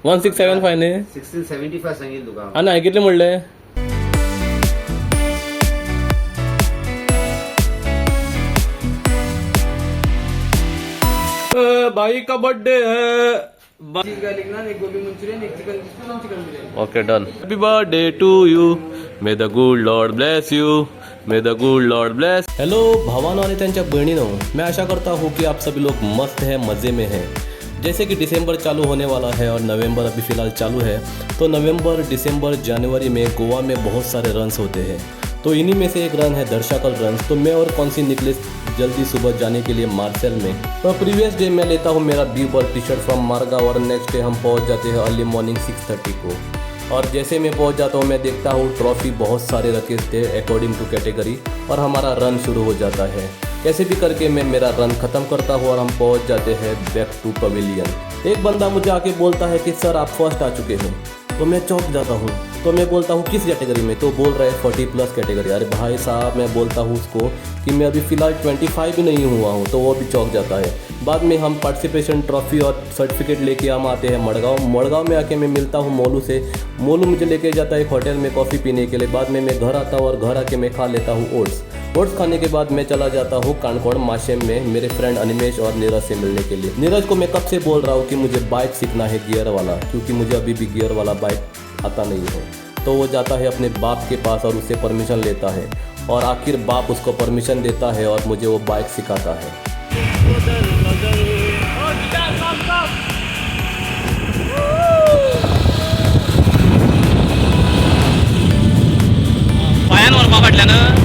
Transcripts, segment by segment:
1675 न्ही 1675 सांगितलं तुका आनी हांवें कितले म्हणले भाई का बर्थडे है एक गोभी मंचुरियन एक chicken biryani okay done happy birthday to you may the good lord bless you may the good lord bless hello भावानो आणि त्यांच्या बहिणीनो मैं आशा करता हूँ कि आप सभी लोग मस्त हैं मज़े में हैं जैसे कि दिसंबर चालू होने वाला है और नवंबर अभी फ़िलहाल चालू है तो नवंबर दिसंबर जनवरी में गोवा में बहुत सारे रन्स होते हैं तो इन्हीं में से एक रन है दर्शाकल रन तो मैं और कौन सी निकले जल्दी सुबह जाने के लिए मार्सेल में तो प्रीवियस डे मैं लेता हूँ मेरा B ball T-shirt from Margao और नेक्स्ट डे हम पहुँच जाते हैं अर्ली मॉर्निंग 6:30 को और जैसे मैं पहुँच जाता हूँ मैं देखता हूँ ट्रॉफी बहुत सारे रखे थे अकॉर्डिंग टू कैटेगरी और हमारा रन शुरू हो जाता है कैसे भी करके मैं मेरा रन ख़त्म करता हूँ और हम पहुँच जाते हैं बैक टू पवेलियन एक बंदा मुझे आके बोलता है कि सर आप फर्स्ट आ चुके हैं तो मैं चौंक जाता हूँ तो मैं बोलता हूँ किस कैटेगरी में तो बोल रहे हैं 40+ कैटेगरी अरे भाई साहब मैं बोलता हूँ उसको कि मैं अभी फ़िलहाल 25 भी नहीं हुआ हूँ तो वो भी चौंक जाता है बाद में हम पार्टिसिपेशन ट्रॉफी और सर्टिफिकेट लेके हम आते हैं मड़गांव में आके मैं मिलता हूँ मोलू से मोलू मुझे लेके जाता है एक होटल में कॉफ़ी पीने के लिए बाद में मैं घर आता हूँ और घर आके मैं खा लेता हूँ ओट्स खाने के बाद मैं चला जाता हूँ कानकोड़ माशेम में मेरे फ्रेंड अनिमेश और नीरज से मिलने के लिए नीरज को मैं कब से बोल रहा हूँ कि मुझे बाइक सीखना है गियर वाला क्योंकि मुझे अभी भी गियर वाला बाइक आता नहीं है तो वो जाता है अपने बाप के पास और उससे परमिशन लेता है और आखिर बाप उसको परमिशन देता है और मुझे वो बाइक सिखाता है पायान वरपा फाटल्यान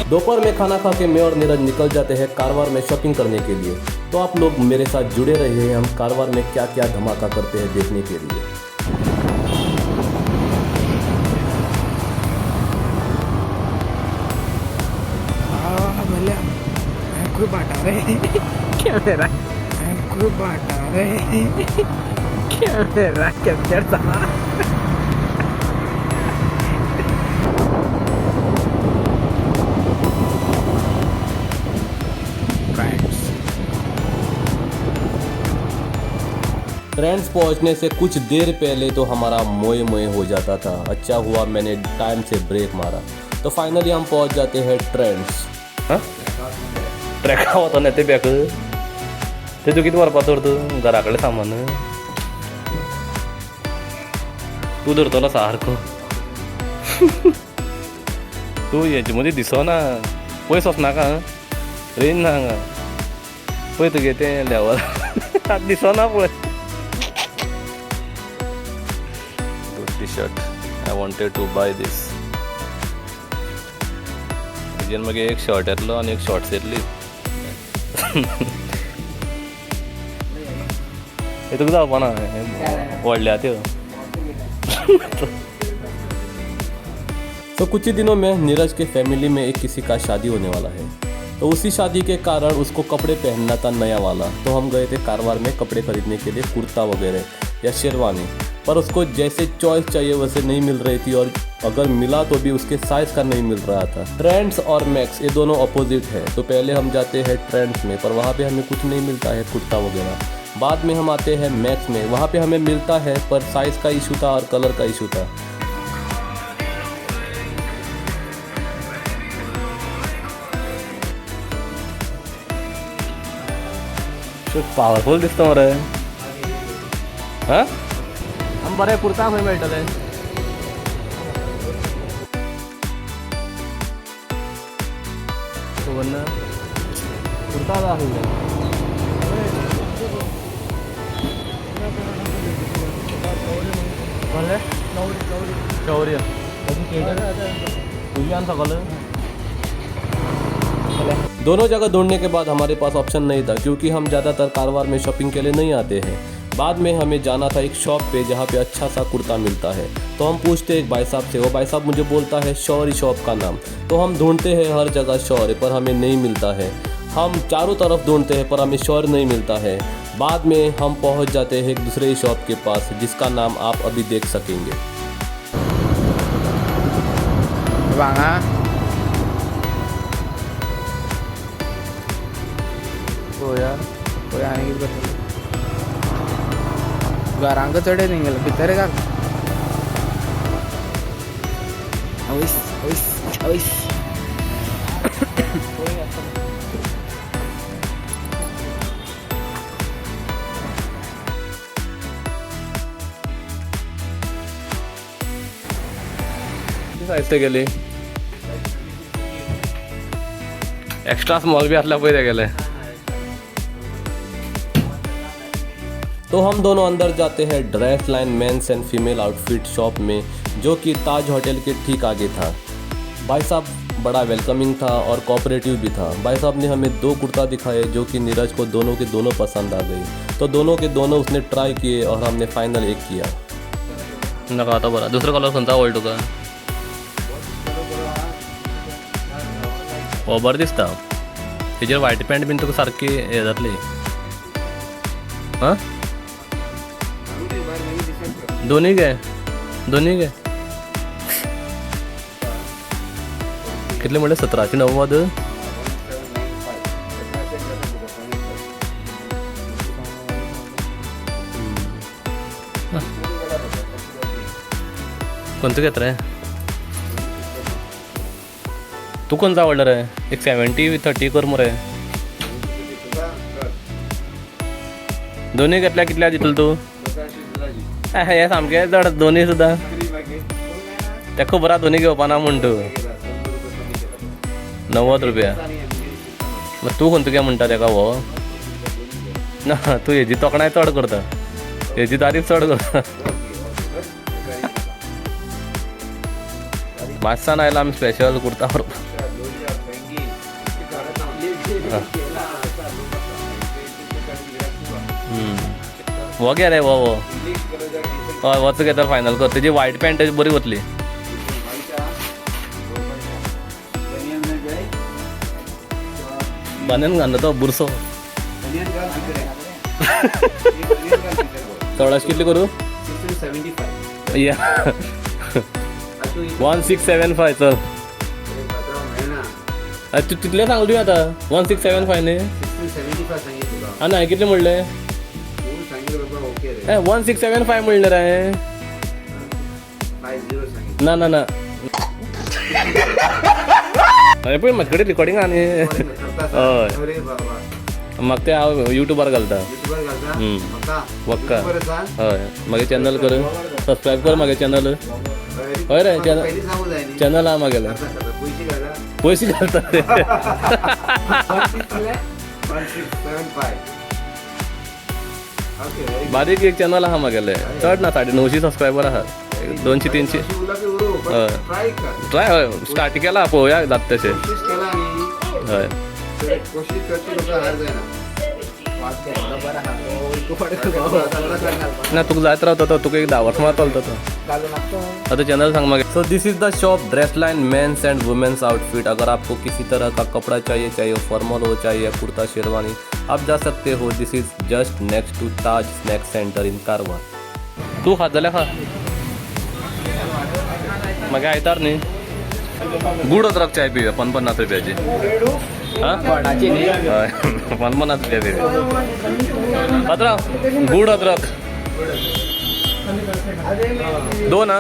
दोपहर में खाना खा के मैं और नीरज निकल जाते हैं कारवार में शॉपिंग करने के लिए तो आप लोग मेरे साथ जुड़े रहे हैं हम कारवार में क्या क्या धमाका करते हैं देखने के लिए फ्रेंड्स पहुंचने से कुछ देर पहले तो हमारा मोए मोए हो जाता था अच्छा हुआ मैंने टाइम से ब्रेक मारा तो फाइनली हम पहुंच जाते हैं ट्रेंड्स ट्रॅका होता ना ते बॅक ते तू किती वरपा धरतो घराकडे सामान तू धरतोला सारखं तू याच्यामध्ये दिसो ना पयस वचना का रेंज ना हांगा पळय तुगे तें लेवल दिसो ना पळय T-shirt I wanted to buy this तुजेन मागे एक शर्ट येतलो आनी एक शॉर्ट्स येतली हे तुका जावपा ना व्हडल्या त्यो तो कुछ ही दिनों में नीरज के फैमिली में एक किसी का शादी होने वाला है तो उसी शादी के कारण उसको कपड़े पहनना था नया वाला तो हम गए थे कारवार में कपड़े खरीदने के लिए कुर्ता वगैरह या शेरवानी पर उसको जैसे चॉइस चाहिए वैसे नहीं मिल रही थी और अगर मिला तो भी उसके साइज़ का नहीं मिल रहा था ट्रेंड्स और मैक्स ये दोनों अपोजिट है तो पहले हम जाते हैं ट्रेंड्स में पर वहाँ पे हमें कुछ नहीं मिलता है कुर्ता वगैरह बाद में हम आते हैं मैक्स में वहाँ पे हमें मिलता है पर साइज़ का इशू था और कलर का इशू था पावरफुल दिसतो मरे हां हम बरे कुर्ता खंय मेळटले सुवर्ण कुर्ता दाखयले भले शौर्य दोनों जगह ढूंढने के बाद हमारे पास ऑप्शन नहीं था क्योंकि हम ज़्यादातर कारवार में शॉपिंग के लिए नहीं आते हैं बाद में हमें जाना था एक शॉप पे जहाँ पे अच्छा सा कुर्ता मिलता है तो हम पूछते एक भाई साहब से वो भाई साहब मुझे बोलता है शौर्य शॉप का नाम तो हम ढूंढते हैं हर जगह शौर्य पर हमें नहीं मिलता है हम चारों तरफ ढूंढते हैं पर हमें शौर्य नहीं मिलता है बाद में हम पहुँच जाते हैं एक दूसरे शॉप के पास जिसका नाम आप अभी देख सकेंगे पळोवया पळय आनी कितें करतले घरांक चडय तेंगेलो भितर घाल आवयस आवयस आवयस सायज ते गेली एक्स्ट्रा स्मॉल भी असल्या पळय ते गेले तो हम दोनों अंदर जाते हैं dress line men's and female outfit shop में, जो कि ताज होटल के ठीक आगे था। भाई साहब बड़ा वेलकमिंग था और कोऑपरेटिव भी था। भाई साहब ने हमें 2 कुर्ता दिखाए जो कि नीरज को दोनों के दोनों पसंद आ गई, तो दोनों के दोनों उसने ट्राई किए और हमने फाइनल एक किया। नाका आता बरा दुसरो कलर खंयचा आवडला तुका हो बरें दिसता तेजेर व्हाईट पॅन्ट बीन तुका सारकी हे जातली हां दोन्ही घे कितले म्हणले 1790 कोणतं घेत रे तू कोणतं आवडलं रे एक 70-30 कर मरे दोन्ही घेतल्या कितल्या दितलो तू हे सामकें जड दोन्ही सुद्दां ते खबर आहा दोन्ही घेवपा ना म्हण तूं 90 रुपया मग तू खंयचो घे म्हणटा तेका हो ना तू हेजी तोखणाय चड करता हेजी तारीफ चड करता मातसान आयला आमी स्पेशल कुर्ता हो घे रे हो हय होच घेता फायनल कर तेजी व्हाईट पॅन्ट बरी वतली बांदून घालना तो बुरसो चवडाश कितली करू 1675 चल तू तितले सांगू तुवें आतां 1675 न्ही आनी हांवें कितले म्हणले 1675 म्हणले रे ना ना ना अरे पळय म्हाजे कडेन रिकॉर्डिंग आहा न्ही हय म्हाका ते हांव युट्यूबार घालता वक्का हय म्हागे चॅनल कर सबस्क्रायब कर म्हागे चॅनल हय रे चॅनल आहा म्हागेलें पयशे घालता ते बारीक एक चॅनल आहा म्हागेलें चड ना 950 सबस्क्रायबर आहा 200-300 हय ट्राय हय स्टार्ट केला पळोवया जाता तशें हय ना तुका जायत रावता तो तुका एक 10 वर्स मारतलो तो आता चैनल सांग मागे। So this is the shop dress line men's and women's outfit. अगर आपको किसी तरह का कपड़ा चाहिए, चाहे वो फॉर्मल हो चाहे कुर्ता शेरवानी, आप जा सकते हो। This is just next to Taj snack centre in Karwar. तू खात जाल्यार खा मागे आयतार न्ही गूड अदरक चाय पिवया 50 रुपयाची हां 50 रुपया पिवया पात्रांव गूड अदरक 2 ना।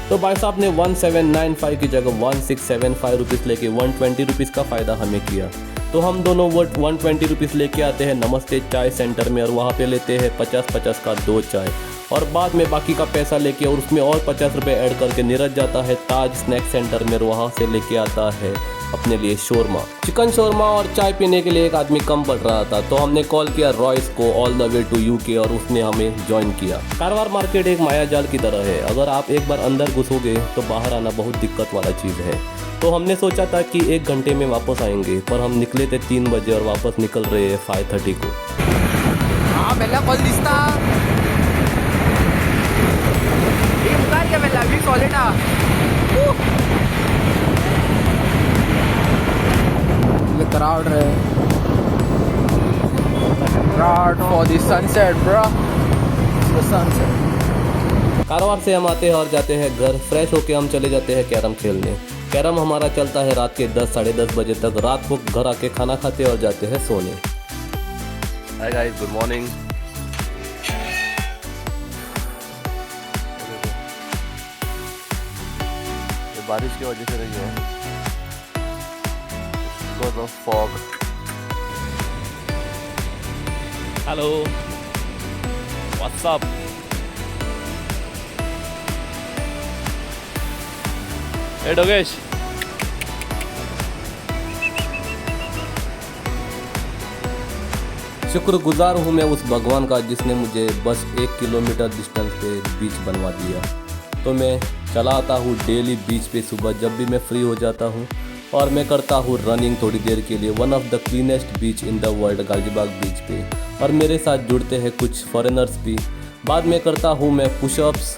तो भाई साहब ने 1795 की जगह 1675 रुपीज़ लेके 120 रुपीज़ का फ़ायदा हमें किया। तो हम दोनों 120 रुपीज़ लेके आते हैं नमस्ते चाय सेंटर में और वहाँ पे लेते हैं 50-50 का 2 चाय और बाद में बाकी का पैसा लेके और उसमें और 50 रुपये ऐड करके नीरज जाता है ताज स्नैक सेंटर में और वहाँ से लेके आता है अपने लिए शोरमा, चिकन शोरमा और चाय पीने के लिए एक आदमी कम पड़ रहा था। तो हमने कॉल किया रॉयस को all the way to UK और उसने हमें ज्वाइन किया। कारवार मार्केट एक मायाजाल की तरह है, अगर आप एक बार अंदर घुसोगे तो बाहर आना बहुत दिक्कत वाला चीज़ है। तो हमने सोचा था कि 1 घंटे में वापस आएंगे, पर हम निकले थे 3 बजे और वापस निकल रहे हैं 5:30 को। हाँ मेला कॉल दिसता मुखार घे मेला वी solid crowd for the sunset bro, the sunset। Karwar से हम आते हैं और जाते हैं घर। फ्रेश होके हम चले जाते हैं कैरम खेलने। कैरम हमारा चलता है रात के 10 साढ़े 10 बजे तक। रात को घर आके खाना खाते और जाते हैं सोने। Hi guys, good morning. बारिश की वजह से रही है because of fog. Hello, what's up? Hey Dogesh. शुक्रगुजार हूँ मैं उस भगवान का जिसने मुझे बस 1 किलोमीटर डिस्टेंस पे बीच बनवा दिया। तो मैं चला आता हूँ डेली बीच पे सुबह जब भी मैं फ्री हो जाता हूँ, और मैं करता हूँ रनिंग थोड़ी देर के लिए। One of the cleanest beach in the world Gajibag beach पे। और मेरे साथ जुड़ते हैं कुछ फॉरेनर्स भी। बाद में करता हूँ मैं पुशअप्स।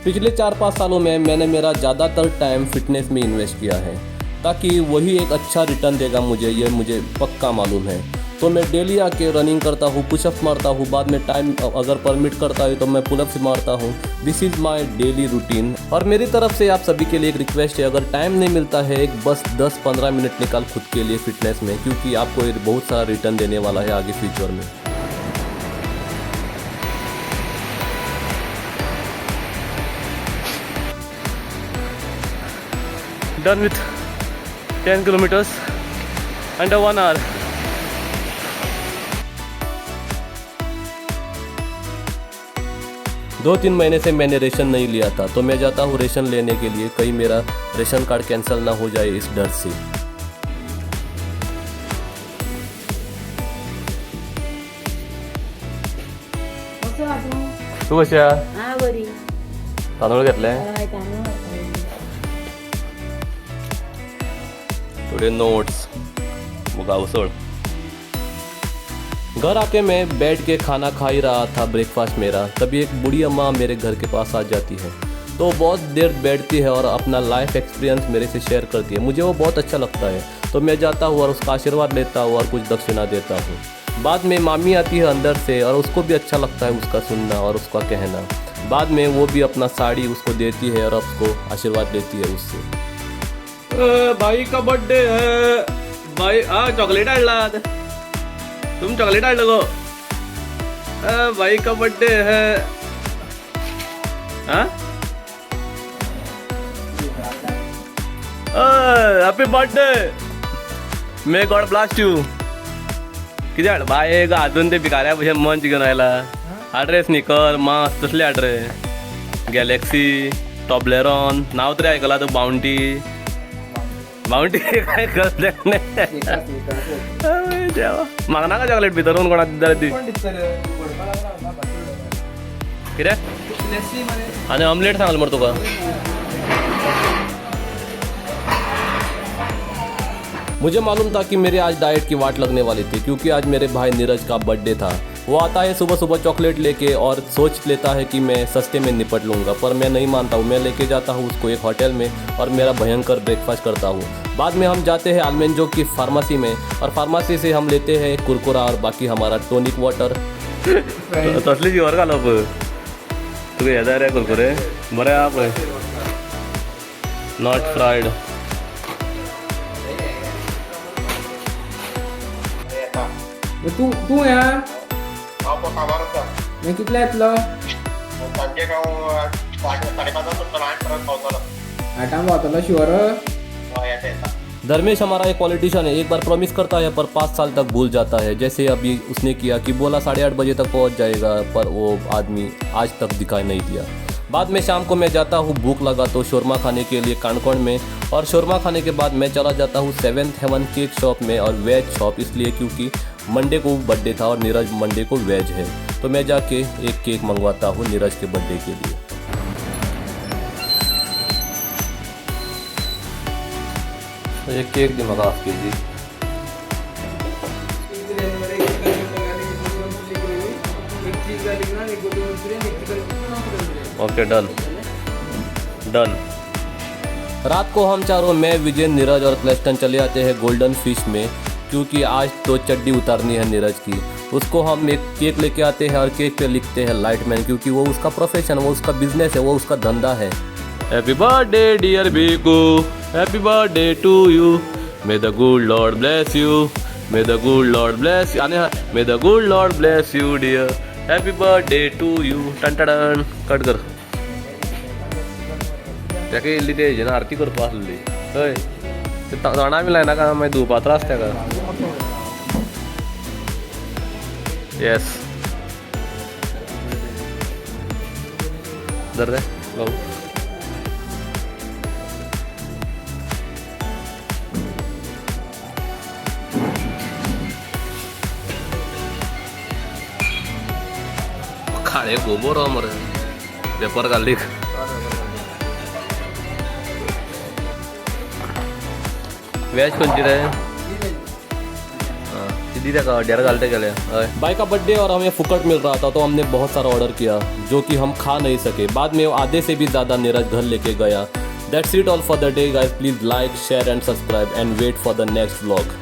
पिछले 4-5 सालों में मैंने मेरा ज़्यादातर टाइम फिटनेस में इन्वेस्ट किया है, ताकि वही एक अच्छा रिटर्न देगा मुझे, ये मुझे पक्का मालूम है। तो मैं डेली आके रनिंग करता हूँ, पुशअप्स मारता हूँ, बाद में टाइम अगर परमिट करता है तो मैं पुलअप्स मारता हूँ। This is my daily routine. और मेरी तरफ से आप सभी के लिए एक रिक्वेस्ट है, अगर टाइम नहीं मिलता है एक बस 10-15 मिनट निकाल खुद के लिए फिटनेस में, क्योंकि आपको ये बहुत सारा रिटर्न देने वाला है आगे फ्यूचर में। Done with 10 kilometers under 1 hour. दो 3 महीने से मैंने रेशन नहीं लिया था, तो मैं जाता हूँ रेशन लेने के लिए, कहीं मेरा रेशन कार्ड कैंसिल ना हो जाए इस डर से। तू कशी आहे? बरी तांदूळ घेतले, थोड़े नोट्स, मुगा उसळ। घर आके मैं बैठ के खाना खा ही रहा था, ब्रेकफास्ट मेरा, तभी एक बूढ़ी अम्मा मेरे घर के पास आ जाती है। तो बहुत देर बैठती है और अपना लाइफ एक्सपीरियंस मेरे से शेयर करती है। मुझे वो बहुत अच्छा लगता है, तो मैं जाता हूँ और उसका आशीर्वाद लेता हूँ और कुछ दक्षिणा देता हूँ। बाद में मामी आती है अंदर से, और उसको भी अच्छा लगता है उसका सुनना और उसका कहना। बाद में वो भी अपना साड़ी उसको देती है और उसको आशीर्वाद लेती है उससे। भाई का बर्थडे है भाई, चॉकलेट आणला, तुम चॉकलेट आणलं गो, भाई का बर्थडे है। Happy birthday, may God blast you. किती हाड बाय अजून ते भिकाऱ्या भशेन मंच घेऊन आयला, हाड्रे स्निकर मस्त तसले हाड्रे, गॅलेक्सी, टॉबलेरॉन, नाव तरी ऐकला तो, बाउंटी काय करते देवा, म्हाका नाका चॉकलेट भितरून कोणा दिता ती कित्याक। आनी ऑमलेट सांगल मरे तुका। मुझे मालूम था कि मेरे आज डाइट की वाट लगने वाली थी, क्योंकि आज मेरे भाई नीरज का बर्थडे था। वो आता है सुबह सुबह चॉकलेट लेके और सोच लेता है कि मैं सस्ते में निपट लूँगा, पर मैं नहीं मानता हूँ। मैं लेके जाता हूँ उसको एक होटल में और मेरा भयंकर ब्रेकफास्ट करता हूँ। बाद में हम जाते हैं आलमेंजो की फार्मेसी में, और फार्मेसी से हम लेते हैं कुरकुरा और बाकी हमारा टॉनिक वाटर। तसली जीवर घालप तुका हे जाय रे कुरकुरे, बरें आहा पळय, नॉट फ्रायड। तू या मी कितल्या येतलो? आठांक पावतलो शुअर? धर्मेश हमारा एक पॉलिटिशियन है, एक बार प्रॉमिस करता है पर 5 साल तक भूल जाता है। जैसे अभी उसने किया कि बोला 8:30 बजे तक पहुंच जाएगा, पर वो आदमी आज तक दिखाई नहीं दिया। बाद में शाम को मैं जाता हूँ, भूख लगा तो शोरमा खाने के लिए कानकोण में, और शोरमा खाने के बाद मैं चला जाता हूँ 7th हेवन केक शॉप में, और वेज शॉप इसलिए क्योंकि मंडे को बर्थडे था और नीरज मंडे को वेज है। तो मैं जाके एक केक मंगवाता हूँ नीरज के बर्थडे के लिए। एक केक दी मगा half KG. Okay done done. रात को हम चारों, मैं, विजय, नीरज और क्लेस्टन चले आते हैं गोल्डन फिश में, क्योंकि आज तो चड्डी उतारनी है नीरज की। उसको हम एक केक लेके आते हैं और केक पे लिखते हैं लाइटमैन, क्योंकि वो उसका प्रोफेशन, वो उसका बिजनेस है, वो उसका धंधा है। Happy birthday dear Biku, Happy birthday to you. May the good Lord bless you. May the good Lord bless you. आणि May the good Lord bless you dear. Happy birthday to you. टन टन cut कर. ताका येयल्ली ते हेजेन आरती करपा आसली हय ते तोंडा बी लायना का मागीर धुवपा त्रास ताका येस धर रे भाऊ खाळे गोबर मरे पेपर घाल्ली वेज खंयची रे दीदी का डेर घालते गले भाई का बर्थडे और हमें फुकट मिल रहा था तो हमने बहुत सारा ऑर्डर किया जो कि हम खा नहीं सके बाद में आधे से भी ज़्यादा नीरज घर लेके गया that's it all for the day guys please like share and subscribe and wait for the next vlog